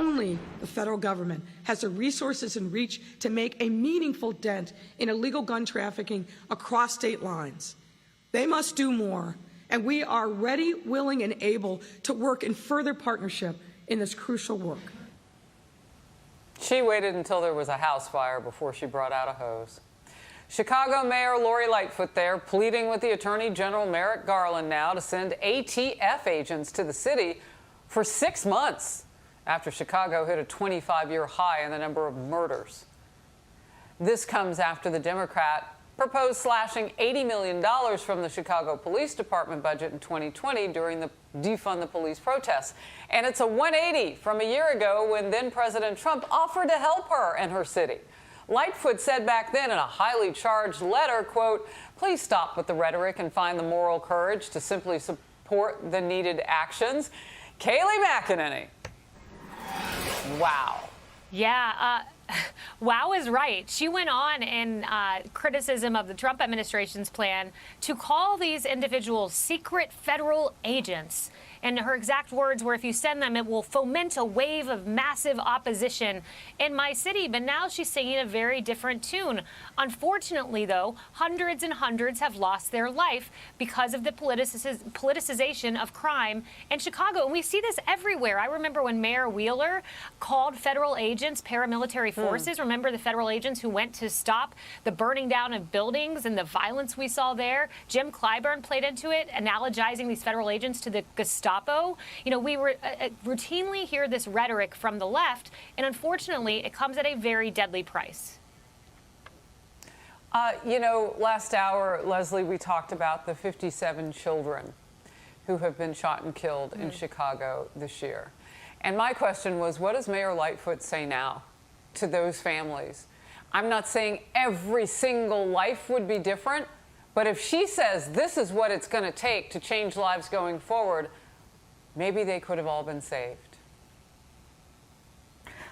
Only the federal government has the resources and reach to make a meaningful dent in illegal gun trafficking across state lines. They must do more, and we are ready, willing, and able to work in further partnership in this crucial work. She waited until there was a house fire before she brought out a hose. Chicago Mayor Lori Lightfoot there pleading with the Attorney General Merrick Garland now to send ATF agents to the city for 6 months after Chicago hit a 25-year high in the number of murders. This comes after the Democrat proposed slashing $80 million from the Chicago Police Department budget in 2020 during the Defund the Police protests. And it's a 180 from a year ago when then-President Trump offered to help her and her city. Lightfoot said back then in a highly charged letter, quote, "Please stop with the rhetoric and find the moral courage to simply support the needed actions." Kayleigh McEnany. Wow. Yeah, wow is right. She went on in criticism of the Trump administration's plan to call these individuals secret federal agents. And her exact words were, if you send them, it will foment a wave of massive opposition in my city. But now she's singing a very different tune. Unfortunately, though, hundreds and hundreds have lost their life because of the politicization of crime in Chicago. And we see this everywhere. I remember when Mayor Wheeler called federal agents paramilitary forces. Remember the federal agents who went to stop the burning down of buildings and the violence we saw there? Jim Clyburn played into it, analogizing these federal agents to the Gestapo. You know, we routinely hear this rhetoric from the left, and unfortunately, it comes at a very deadly price. You know, last hour, Leslie, we talked about the 57 children who have been shot and killed in Chicago this year. And my question was, what does Mayor Lightfoot say now to those families? I'm not saying every single life would be different, but if she says this is what it's going to take to change lives going forward, maybe they could have all been saved.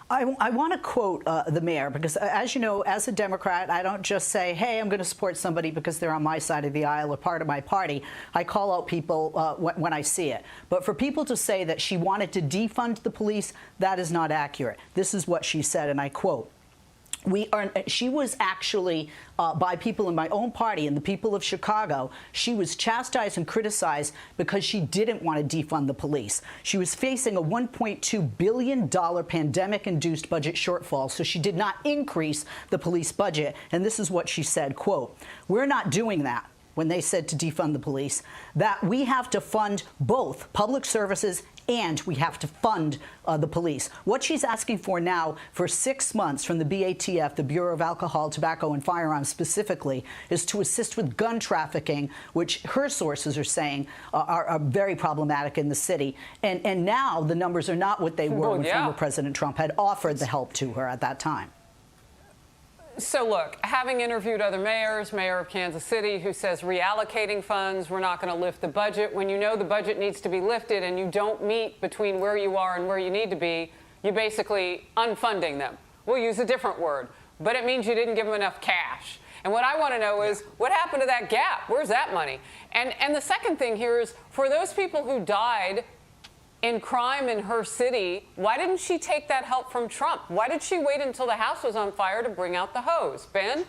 I want to quote the mayor, because as you know, as a Democrat, I don't just say, hey, I'm going to support somebody because they're on my side of the aisle or part of my party. I call out people when I see it. But for people to say that she wanted to defund the police, that is not accurate. This is what she said, and I quote, she was actually, by people in my own party and the people of Chicago, she was chastised and criticized because she didn't want to defund the police. She was facing a $1.2 billion pandemic-induced budget shortfall, so she did not increase the police budget. And this is what she said, quote, "We're not doing that," when they said to defund the police, "that we have to fund both public services and we have to fund the police." What she's asking for now for 6 months from the BATF, the Bureau of Alcohol, Tobacco and Firearms specifically, is to assist with gun trafficking, which her sources are saying are very problematic in the city. And now the numbers are not what they were when former President Trump had offered the help to her at that time. So look, having interviewed other mayors, Mayor of Kansas City, who says reallocating funds, we're not going to lift the budget. When you know the budget needs to be lifted and you don't meet between where you are and where you need to be, you're basically unfunding them. We'll use a different word, but it means you didn't give them enough cash. And what I want to know is, what happened to that gap? Where's that money? And the second thing here is, for those people who died in crime in her city, why didn't she take that help from Trump? Why did she wait until the house was on fire to bring out the hose? Ben?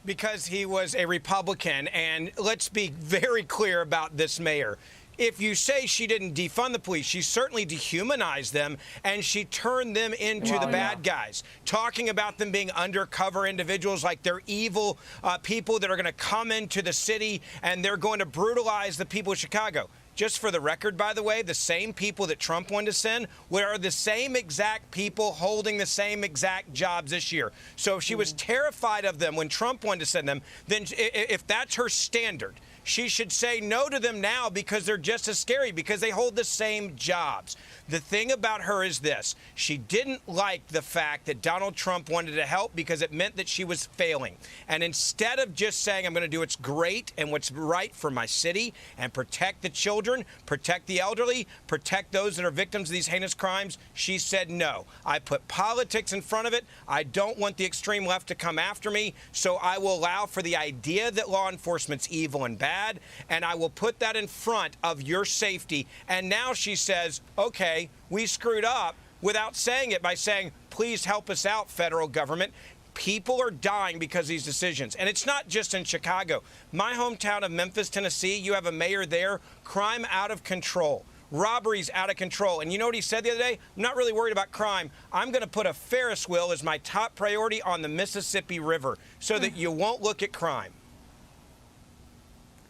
Because he was a Republican, and let's be very clear about this mayor. If you say she didn't defund the police, she certainly dehumanized them, and she turned them into the bad guys, talking about them being undercover individuals like they're evil people that are going to come into the city and they're going to brutalize the people of Chicago. Just for the record, by the way, the same people that Trump wanted to send are the same exact people holding the same exact jobs this year. So if she was terrified of them when Trump wanted to send them, then if that's her standard, she should say no to them now because they're just as scary, because they hold the same jobs. The thing about her is this. She didn't like the fact that Donald Trump wanted to help because it meant that she was failing. And instead of just saying, I'm going to do what's great and what's right for my city and protect the children, protect the elderly, protect those that are victims of these heinous crimes, she said no. I put politics in front of it. I don't want the extreme left to come after me, so I will allow for the idea that law enforcement's evil and bad, and I will put that in front of your safety. And now she says, okay, we screwed up, without saying it by saying, please help us out, federal government. People are dying because of these decisions. And it's not just in Chicago. My hometown of Memphis, Tennessee, you have a mayor there, crime out of control. Robberies out of control. And you know what he said the other day? I'm not really worried about crime. I'm going to put a Ferris wheel as my top priority on the Mississippi River so that you won't look at crime.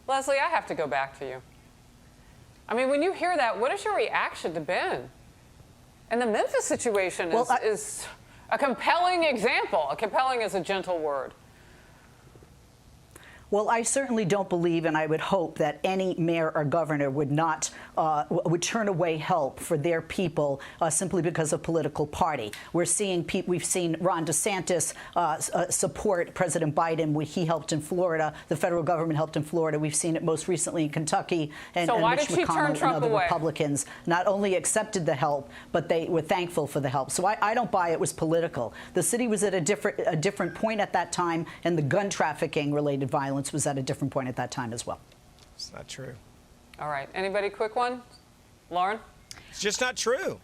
Leslie, I have to go back to you. I mean, when you hear that, what is your reaction to Ben? And the Memphis situation is a compelling example. Compelling is a gentle word. Well, I certainly don't believe, and I would hope that any mayor or governor would not would turn away help for their people simply because of political party. We've seen Ron DeSantis support President Biden when he helped in Florida. The federal government helped in Florida. We've seen it most recently in Kentucky, and Mitch McConnell and other Republicans not only accepted the help, but they were thankful for the help. So I don't buy it was political. The city was at a different point at that time, and the gun trafficking related violence was at a different point at that time as well. It's not true. All right. Anybody quick one? Lauren? It's just not true.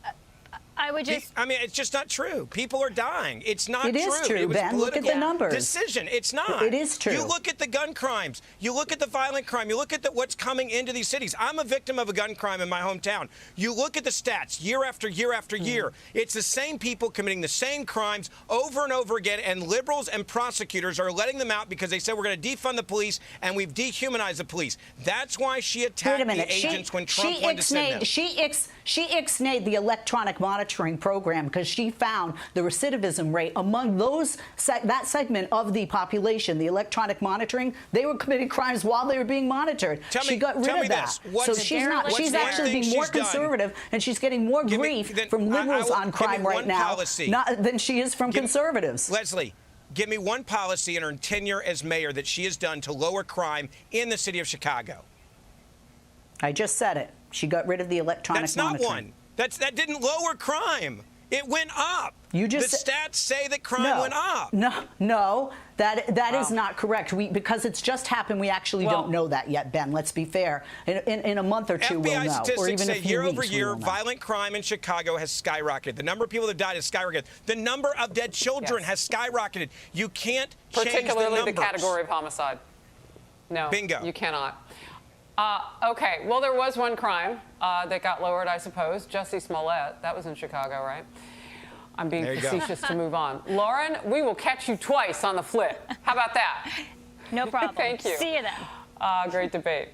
I would just... I mean, it's just not true. People are dying. It's not true. It is true, It was Ben. Look at the numbers. Decision. It's not. It is true. You look at the gun crimes. You look at the violent crime. You look at what's coming into these cities. I'm a victim of a gun crime in my hometown. You look at the stats year after year after year. It's the same people committing the same crimes over and over again, and liberals and prosecutors are letting them out because they said we're going to defund the police and we've dehumanized the police. That's why she attacked the agents when Trump wanted to send them. She ixnayed the electronic monitoring program because she found the recidivism rate among that segment of the population, the electronic monitoring, they were committing crimes while they were being monitored. She got rid of that. So she's actually being more conservative, and she's getting more grief from liberals on crime right now than she is from conservatives. Leslie, give me one policy in her tenure as mayor that she has done to lower crime in the city of Chicago. I just said it. She got rid of the electronic monitoring. That's not one. That didn't lower crime. It went up. The stats say that crime went up. No, that is not correct. Because it's just happened, we actually don't know that yet, Ben. Let's be fair. In a month or two, we'll know. FBI statistics or even say a few year weeks, over year, we will know. violent crime in Chicago has skyrocketed. The number of people that died has skyrocketed. The number of dead children has skyrocketed. You can't change the numbers. Particularly the category of homicide. No, bingo. You cannot. Okay, well, there was one crime that got lowered, I suppose. Jussie Smollett. That was in Chicago, right? I'm being facetious to move on. Lauren, we will catch you twice on the flip. How about that? No problem. Thank you. See you then. Great debate.